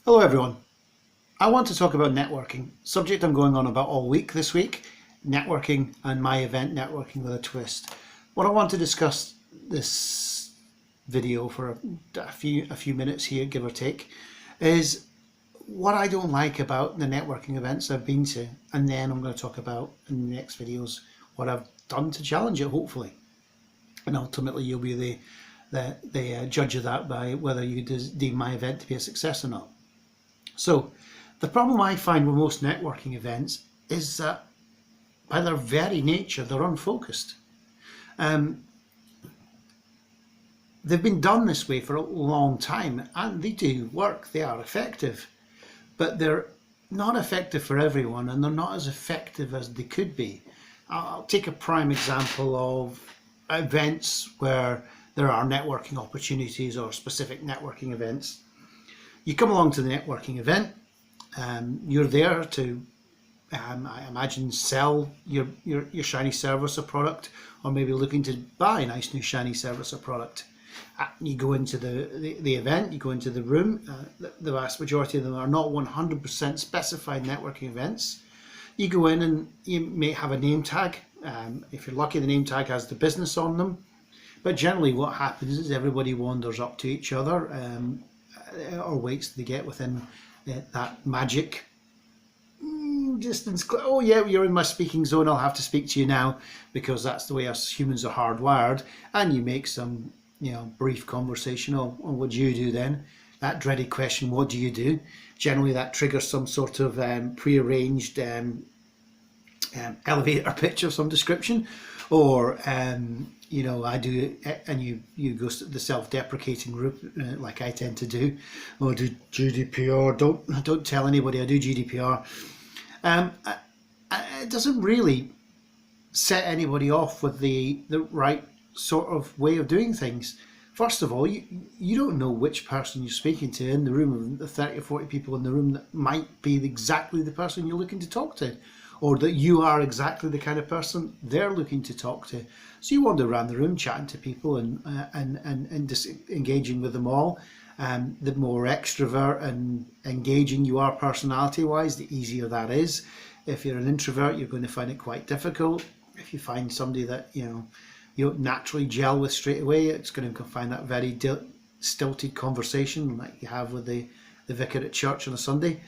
Hello everyone. I want to talk about networking, subject I'm going on about all week this week, networking and my event Networking with a Twist. What I want to discuss this video for a few minutes here, give or take, is what I don't like about the networking events I've been to, and then I'm going to talk about in the next videos what I've done to challenge it, hopefully. And ultimately you'll be the judge of that by whether you deem my event to be a success or not. So, the problem I find with most networking events is that by their very nature they're unfocused. They've been done this way for a long time and they do work, they are effective, but they're not effective for everyone and they're not as effective as they could be. I'll take a prime example of events where there are networking opportunities or specific networking events. You come along to the networking event, you're there to, I imagine, sell your shiny service or product, or maybe looking to buy a nice new shiny service or product. You go into the event, you go into the room, the vast majority of them are not 100% specified networking events. You go in and you may have a name tag. If you're lucky, the name tag has the business on them. But generally what happens is everybody wanders up to each other, or waits till they get within that magic distance. Oh yeah, you're in my speaking zone, I'll have to speak to you now, because that's the way us humans are hardwired. And you make some brief conversation. Oh, what do you do then? That dreaded question, what do you do? Generally that triggers some sort of pre-arranged elevator pitch of some description, or I do, and you go to the self-deprecating route, like I tend to do. Oh, do GDPR? Don't tell anybody I do GDPR. It doesn't really set anybody off with the right sort of way of doing things. First of all, you don't know which person you're speaking to in the room of the 30 or 40 people in the room that might be exactly the person you're looking to talk to, or that you are exactly the kind of person they're looking to talk to. So you wander around the room chatting to people and just engaging with them all. The more extrovert and engaging you are personality-wise, the easier that is. If you're an introvert, you're going to find it quite difficult. If you find somebody that you don't naturally gel with straight away, it's going to find that very stilted conversation like you have with the vicar at church on a Sunday.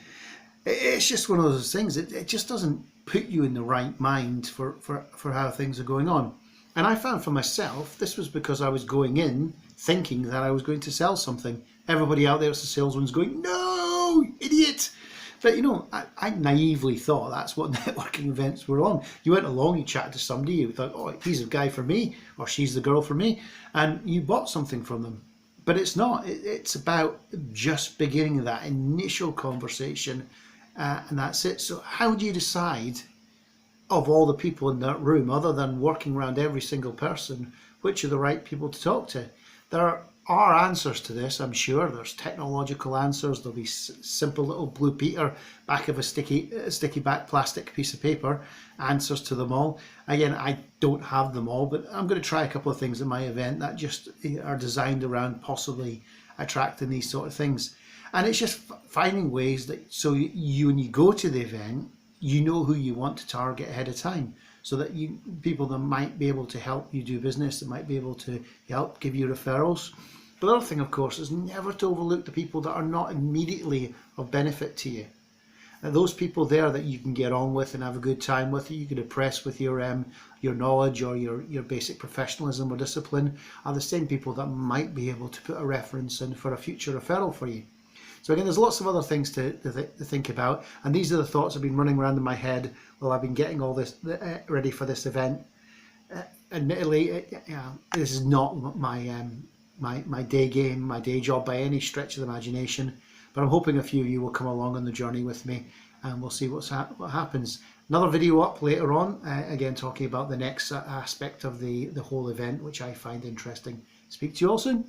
It's just one of those things. It just doesn't put you in the right mind for how things are going on. And I found for myself, this was because I was going in thinking that I was going to sell something. Everybody out there as a salesman's going, no, idiot. But I naively thought that's what networking events were on. You went along, you chatted to somebody, you thought, oh, he's the guy for me, or she's the girl for me, and you bought something from them. But it's not. It's about just beginning that initial conversation, and that's it. So how do you decide, of all the people in that room, other than working around every single person, which are the right people to talk to? There are answers to this, I'm sure. There's technological answers. There'll be simple little Blue Peter back of a sticky back plastic piece of paper, answers to them all. Again, I don't have them all, but I'm going to try a couple of things at my event that just are designed around possibly attracting these sort of things. And it's just finding ways that, so you, when you go to the event, you know who you want to target ahead of time, so that people that might be able to help you do business, that might be able to help give you referrals. But the other thing, of course, is never to overlook the people that are not immediately of benefit to you. And those people there that you can get on with and have a good time with, you can impress with your knowledge or your basic professionalism or discipline, are the same people that might be able to put a reference in for a future referral for you. So again, there's lots of other things to think about, and these are the thoughts that have been running around in my head while I've been getting all this ready for this event. Admittedly, this is not my day game, my day job by any stretch of the imagination, but I'm hoping a few of you will come along on the journey with me, and we'll see what happens. Another video up later on, again talking about the next aspect of the whole event, which I find interesting. Speak to you all soon.